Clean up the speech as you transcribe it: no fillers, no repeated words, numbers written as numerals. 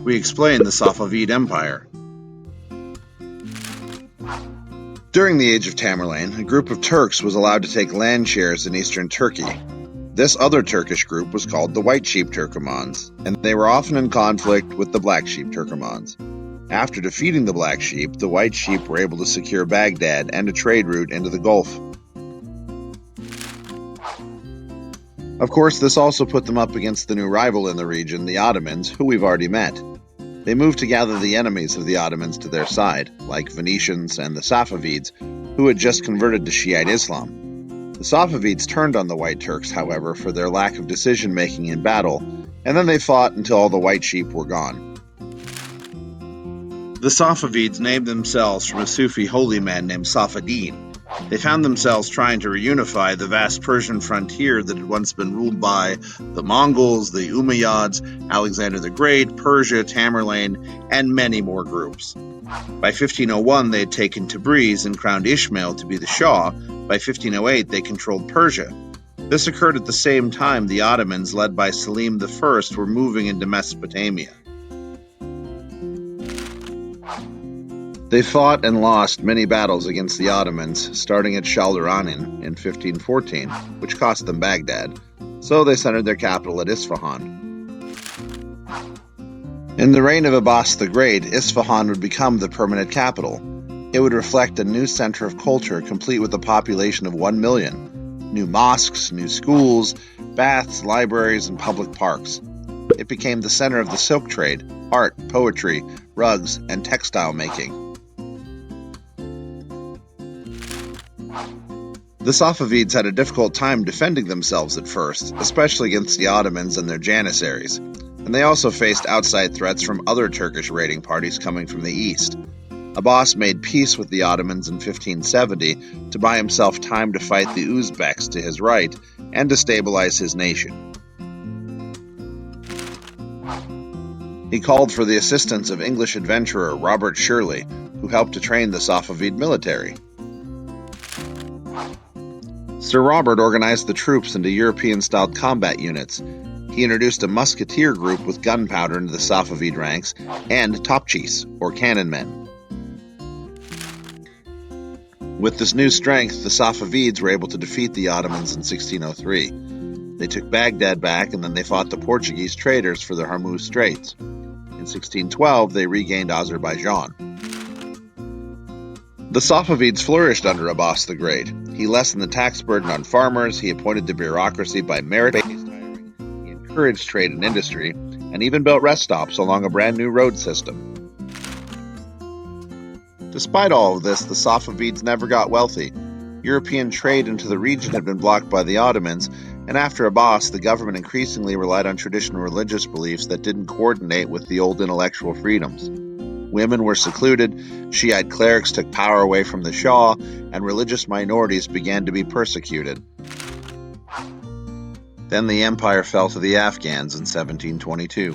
We explain the Safavid Empire. During the Age of Tamerlane, a group of Turks was allowed to take land shares in eastern Turkey. This other Turkish group was called the White Sheep Turkomans, and they were often in conflict with the Black Sheep Turkomans. After defeating the Black Sheep, the White Sheep were able to secure Baghdad and a trade route into the Gulf. Of course, this also put them up against the new rival in the region, the Ottomans, who we've already met. They moved to gather the enemies of the Ottomans to their side, like Venetians and the Safavids, who had just converted to Shiite Islam. The Safavids turned on the White Turks, however, for their lack of decision-making in battle, and then they fought until all the White Sheep were gone. The Safavids named themselves from a Sufi holy man named Safaddin. They found themselves trying to reunify the vast Persian frontier that had once been ruled by the Mongols, the Umayyads, Alexander the Great, Persia, Tamerlane, and many more groups. By 1501, they had taken Tabriz and crowned Ismail to be the Shah. By 1508, they controlled Persia. This occurred at the same time the Ottomans, led by Selim I, were moving into Mesopotamia. They fought and lost many battles against the Ottomans, starting at Shalduranin in 1514, which cost them Baghdad, so they centered their capital at Isfahan. In the reign of Abbas the Great, Isfahan would become the permanent capital. It would reflect a new center of culture, complete with a population of 1 million. New mosques, new schools, baths, libraries, and public parks. It became the center of the silk trade, art, poetry, rugs, and textile making. The Safavids had a difficult time defending themselves at first, especially against the Ottomans and their janissaries, and they also faced outside threats from other Turkish raiding parties coming from the east. Abbas made peace with the Ottomans in 1570 to buy himself time to fight the Uzbeks to his right and to stabilize his nation. He called for the assistance of English adventurer Robert Shirley, who helped to train the Safavid military. Sir Robert organized the troops into European-styled combat units. He introduced a musketeer group with gunpowder into the Safavid ranks and topchis, or cannon men. With this new strength, the Safavids were able to defeat the Ottomans in 1603. They took Baghdad back, and then they fought the Portuguese traders for the Hormuz Straits. In 1612, they regained Azerbaijan. The Safavids flourished under Abbas the Great. He lessened the tax burden on farmers, he appointed the bureaucracy by merit-based hiring, he encouraged trade and industry, and even built rest stops along a brand new road system. Despite all of this, the Safavids never got wealthy. European trade into the region had been blocked by the Ottomans, and after Abbas, the government increasingly relied on traditional religious beliefs that didn't coordinate with the old intellectual freedoms. Women were secluded, Shiite clerics took power away from the Shah, and religious minorities began to be persecuted. Then the empire fell to the Afghans in 1722.